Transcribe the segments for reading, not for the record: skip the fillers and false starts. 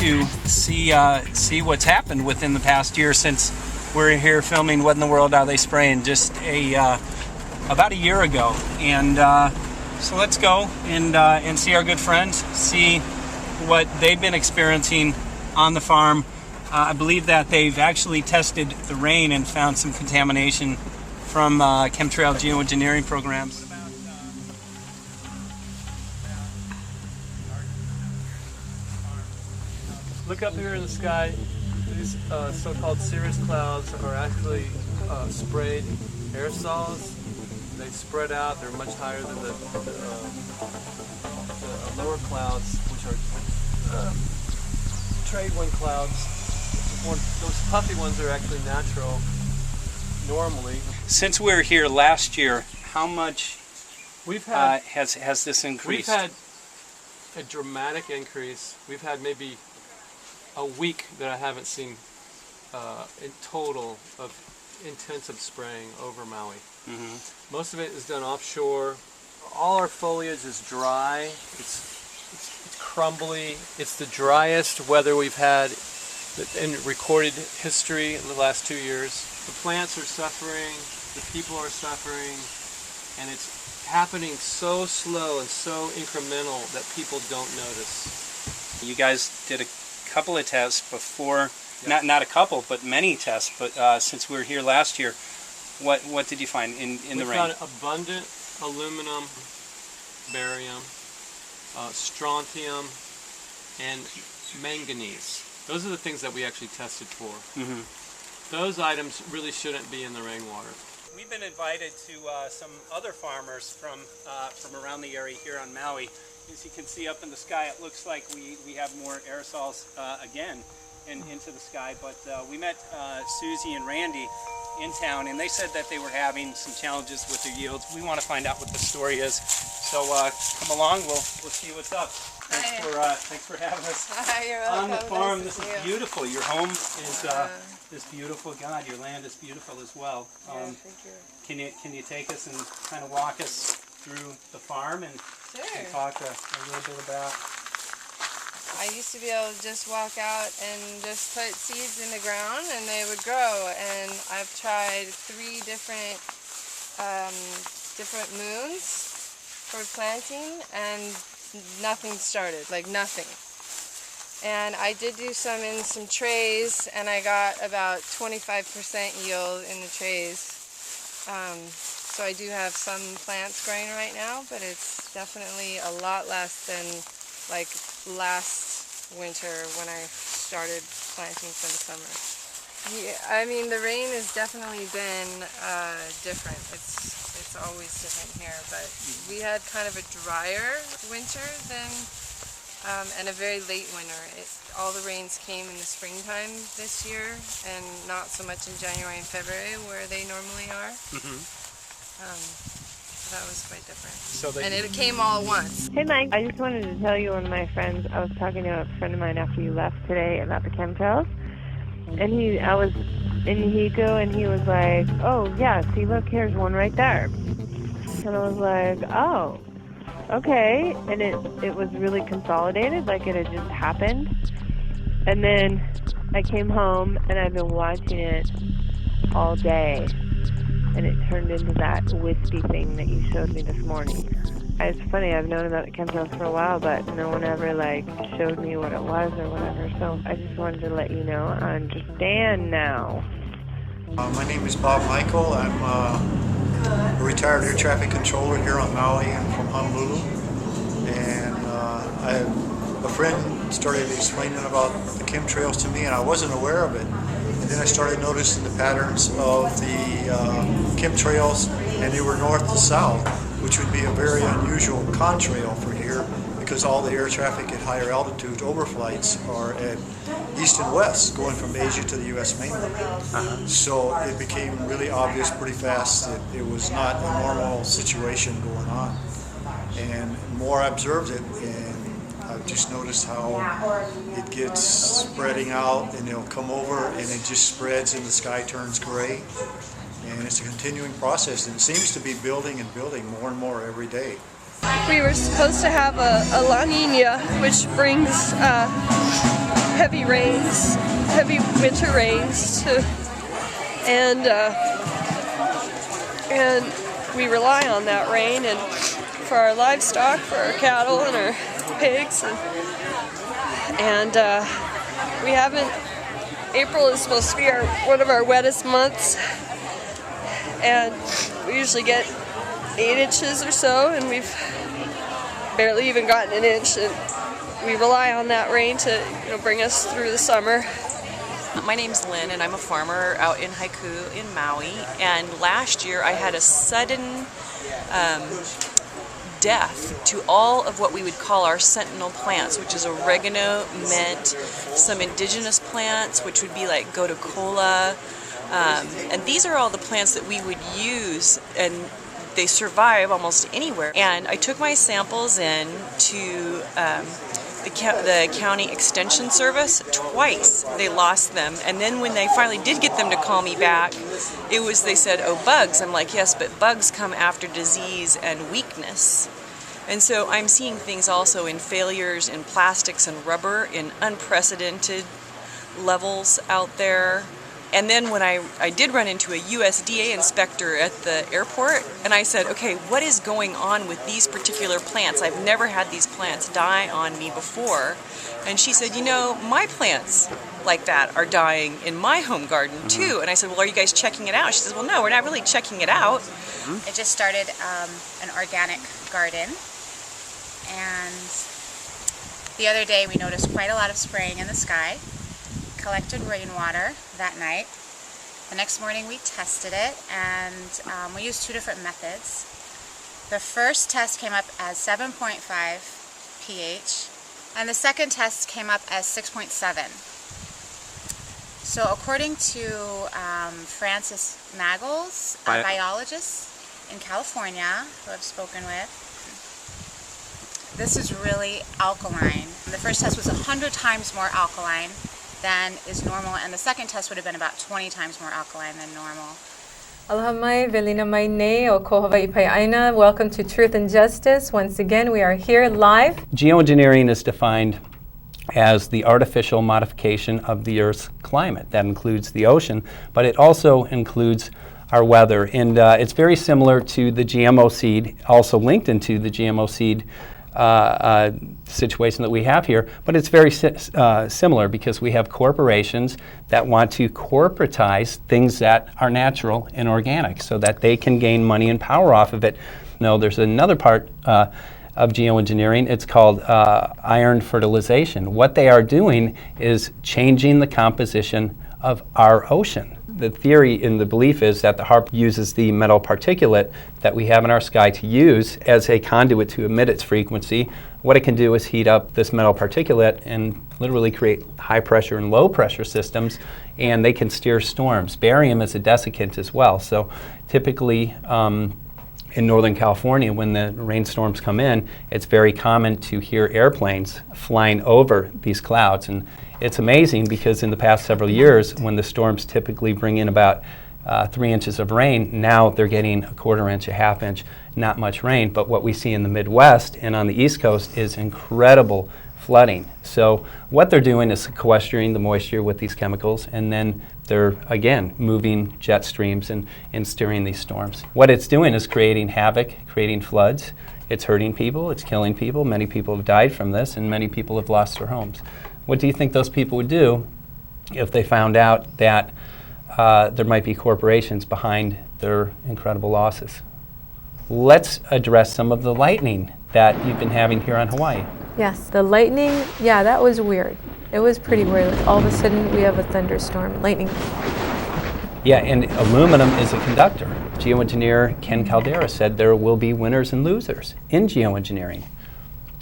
to see what's happened within the past year since we're here filming What in the World Are They Spraying just about a year ago. And so let's go and see our good friends, see what they've been experiencing on the farm. I believe that they've actually tested the rain and found some contamination from chemtrail geoengineering programs. Look up here in the sky. These so-called cirrus clouds are actually sprayed aerosols. They spread out. They're much higher than the lower clouds, which are trade wind clouds. Those puffy ones are actually natural normally. Since we were here last year, how much we've had has this increased? We've had a dramatic increase. We've had maybe a week that I haven't seen in total of intensive spraying over Maui. Mm-hmm. Most of it is done offshore. All our foliage is dry. It's crumbly. It's the driest weather we've had in recorded history in the last 2 years. The plants are suffering. The people are suffering, and it's happening so slow and so incremental that people don't notice. You guys did a couple of tests before, yep. not a couple, but many tests. But since we were here last year, what did you find in the rain? We found abundant aluminum, barium, strontium, and manganese. Those are the things that we actually tested for. Mm-hmm. Those items really shouldn't be in the rainwater. We've been invited to some other farmers from around the area here on Maui. As you can see up in the sky, it looks like we have more aerosols again into the sky. But we met Susie and Randy in town, and they said that they were having some challenges with their yields. We want to find out what the story is. So come along, we'll see what's up. Thanks for having us. Hi, you're welcome. On the farm. Nice This is beautiful. Your home is beautiful. God, your land is beautiful as well. Thank you. Can you take us and kind of walk us through the farm and talk a little bit about? I used to be able to just walk out and just put seeds in the ground and they would grow. And I've tried 3 different moons for planting, and nothing started, like nothing. And I did do some in some trays, and I got about 25% yield in the trays. So I do have some plants growing right now, but it's definitely a lot less than like last winter when I started planting for the summer. Yeah, I mean, the rain has definitely been different. It's always different here, but we had kind of a drier winter than and a very late winter. All the rains came in the springtime this year, and not so much in January and February where they normally are. Mm-hmm. So that was quite different. And it came all at once. Hey Mike, I just wanted to tell you, one of my friends, I was talking to a friend of mine after you left today about the chemtrails, and he was like, oh yeah, see look, here's one right there. And I was like, oh, okay. And it was really consolidated, like it had just happened. And then I came home and I've been watching it all day, and it turned into that wispy thing that you showed me this morning. It's funny, I've known about the chemtrails for a while, but no one ever like showed me what it was or whatever. So I just wanted to let you know I understand now. My name is Bob Michael. I'm a retired air traffic controller here on Maui. I'm from Honolulu. And a friend started explaining about the chemtrails to me, and I wasn't aware of it. And then I started noticing the patterns of the chemtrails, and they were north to south, which would be a very unusual contrail for here, because all the air traffic at higher altitudes, overflights, are at east and west, going from Asia to the U.S. mainland. So it became really obvious pretty fast that it was not a normal situation going on. And the more I observed it, and I've just noticed how it gets spreading out, and it'll come over and it just spreads and the sky turns gray. And it's a continuing process, and it seems to be building and building more and more every day. We were supposed to have a La Nina, which brings heavy rains, heavy winter rains, and we rely on that rain and for our livestock, for our cattle and our pigs, and we haven't. April is supposed to be one of our wettest months, and we usually get 8 inches or so, and we've barely even gotten an inch, and we rely on that rain to bring us through the summer. My name's Lynn, and I'm a farmer out in Haiku in Maui, and last year I had a sudden death to all of what we would call our sentinel plants, which is oregano, mint, some indigenous plants, which would be like gotocola, and these are all the plants that we would use, and they survive almost anywhere. And I took my samples in to the county extension service twice. They lost them, and then when they finally did get them to call me back, they said, oh, bugs. I'm like, yes, but bugs come after disease and weakness. And so I'm seeing things also in failures in plastics and rubber in unprecedented levels out there. And then when I did run into a USDA inspector at the airport, and I said, okay, what is going on with these particular plants? I've never had these plants die on me before. And she said, my plants like that are dying in my home garden too. And I said, well, are you guys checking it out? She says, well, no, we're not really checking it out. I just started an organic garden, and the other day we noticed quite a lot of spraying in the sky. Collected rainwater that night. The next morning we tested it, and we used 2 different methods. The first test came up as 7.5 pH, and the second test came up as 6.7. So according to Francis Maggles, a biologist in California who I've spoken with, this is really alkaline. The first test was 100 times more alkaline than is normal, and the second test would have been about 20 times more alkaline than normal. Aloha mai, velina mai nei o ko Hawaii pai aina. Welcome to Truth and Justice. Once again, we are here live. Geoengineering is defined as the artificial modification of the Earth's climate. That includes the ocean, but it also includes our weather. And it's very similar to the GMO seed, also linked into the GMO seed situation that we have here, but it's very similar because we have corporations that want to corporatize things that are natural and organic so that they can gain money and power off of it. No, there's another part of geoengineering. It's called iron fertilization. What they are doing is changing the composition of our ocean. The theory and the belief is that the HAARP uses the metal particulate that we have in our sky to use as a conduit to emit its frequency. What it can do is heat up this metal particulate and literally create high pressure and low pressure systems, and they can steer storms. Barium is a desiccant as well. So typically in Northern California, when the rainstorms come in, it's very common to hear airplanes flying over these clouds. And it's amazing because in the past several years, when the storms typically bring in about 3 inches of rain, now they're getting a quarter inch, a half inch, not much rain. But what we see in the Midwest and on the East Coast is incredible flooding. So what they're doing is sequestering the moisture with these chemicals, and then they're, again, moving jet streams and steering these storms. What it's doing is creating havoc, creating floods. It's hurting people, it's killing people. Many people have died from this, and many people have lost their homes. What do you think those people would do if they found out that there might be corporations behind their incredible losses? Let's address some of the lightning that you've been having here on Hawaii. Yes, the lightning, yeah, that was weird. It was pretty weird. All of a sudden, we have a thunderstorm, lightning. Yeah, and aluminum is a conductor. Geoengineer Ken Caldera said there will be winners and losers in geoengineering.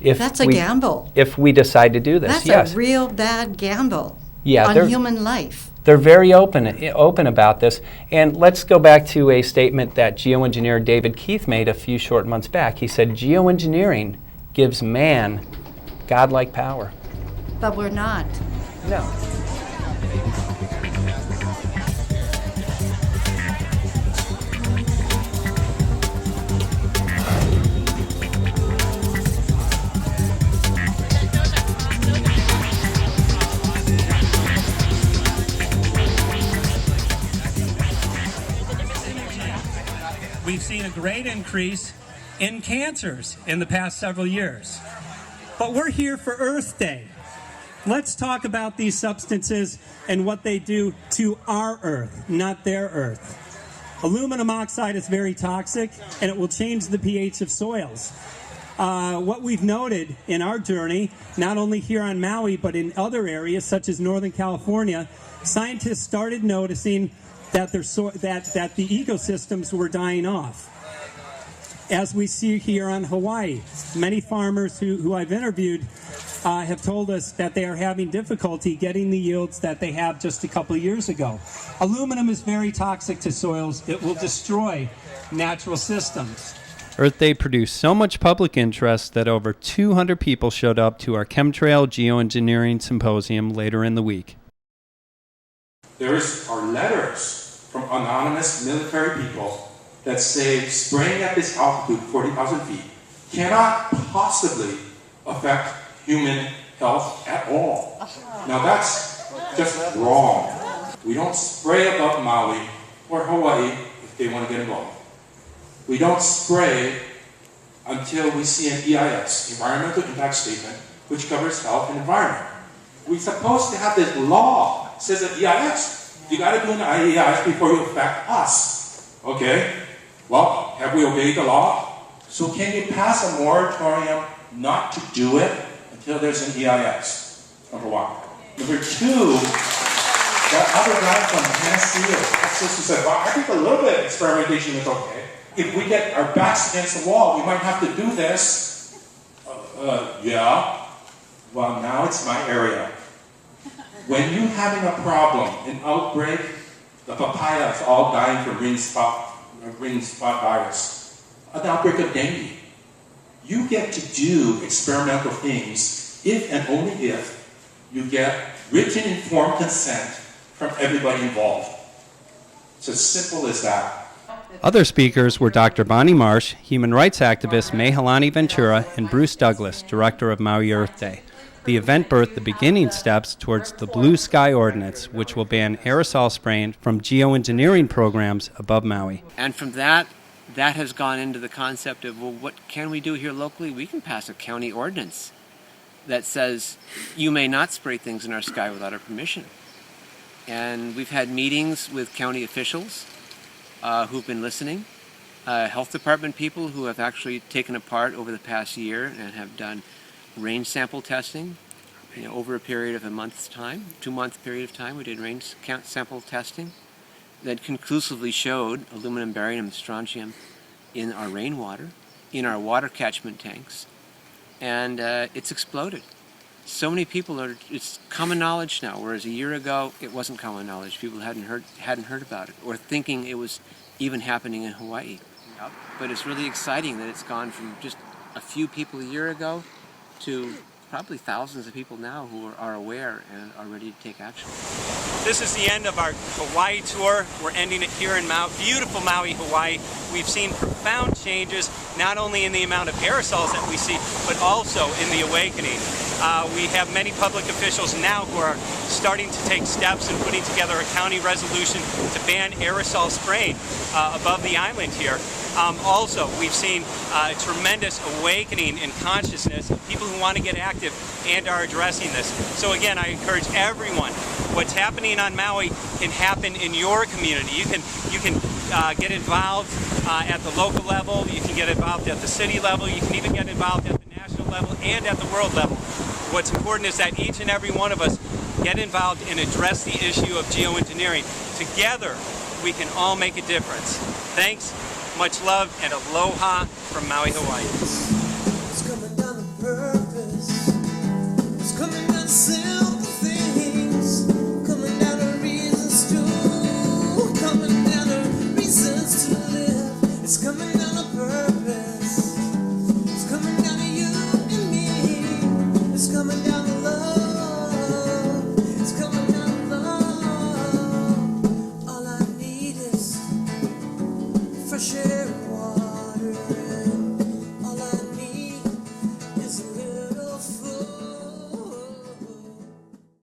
That's a gamble. If we decide to do this, that's yes. A real bad gamble on human life. They're very open about this. And let's go back to a statement that geoengineer David Keith made a few short months back. He said, geoengineering gives man godlike power. But we're not. No. we've seen a great increase in cancers in the past several years. But we're here for Earth Day. Let's talk about these substances and what they do to our Earth, not their Earth. Aluminum oxide is very toxic, and it will change the pH of soils. What we've noted in our journey, not only here on Maui, but in other areas such as Northern California, scientists started noticing that the ecosystems were dying off. As we see here on Hawaii, many farmers who I've interviewed have told us that they are having difficulty getting the yields that they have just a couple of years ago. Aluminum is very toxic to soils. It will destroy natural systems. Earth Day produced so much public interest that over 200 people showed up to our Chemtrail Geoengineering Symposium later in the week. There are letters from anonymous military people that say spraying at this altitude, 40,000 feet, cannot possibly affect human health at all. Now that's just wrong. We don't spray above Maui or Hawaii if they want to get involved. We don't spray until we see an EIS, Environmental Impact Statement, which covers health and environment. We're supposed to have this law that says an EIS. You got to do an EIS before you affect us. Okay? Well, have we obeyed the law? So can you pass a moratorium not to do it until there's an EIS? Number one. Number two, that other guy from Tennessee or Texas who said, well, I think a little bit of experimentation is okay. If we get our backs against the wall, we might have to do this. Yeah. Well, now it's my area. When you're having a problem, an outbreak, the papaya is all dying from ring spot virus, an outbreak of dengue. You get to do experimental things if and only if you get written informed consent from everybody involved. It's as simple as that. Other speakers were Dr. Bonnie Marsh, human rights activist Mehalani Ventura, and Bruce Douglas, director of Maui Earth Day. The event birthed the beginning steps towards the Blue Sky Ordinance, which will ban aerosol spraying from geoengineering programs above Maui. And from that has gone into the concept of, well, what can we do here locally? We can pass a county ordinance that says you may not spray things in our sky without our permission. And we've had meetings with county officials who've been listening, health department people who have actually taken a part over the past year and have done range sample testing, over a period of a month's time, 2-month period of time. We did range sample testing that conclusively showed aluminum, barium, and strontium in our rainwater, in our water catchment tanks, and it's exploded. So many people it's common knowledge now, whereas a year ago it wasn't common knowledge. People hadn't heard about it, or thinking it was even happening in Hawaii. But it's really exciting that it's gone from just a few people a year ago to probably thousands of people now who are aware and are ready to take action. This is the end of our Hawaii tour. We're ending it here in beautiful Maui, Hawaii. We've seen profound changes, not only in the amount of aerosols that we see, but also in the awakening. We have many public officials now who are starting to take steps and putting together a county resolution to ban aerosol spraying above the island here. Also, we've seen a tremendous awakening in consciousness of people who want to get active and are addressing this. So again, I encourage everyone, what's happening on Maui can happen in your community. You can get involved at the local level, you can get involved at the city level, you can even get involved at the national level and at the world level. What's important is that each and every one of us get involved and address the issue of geoengineering. Together, we can all make a difference. Thanks. Much love and aloha from Maui, Hawaii.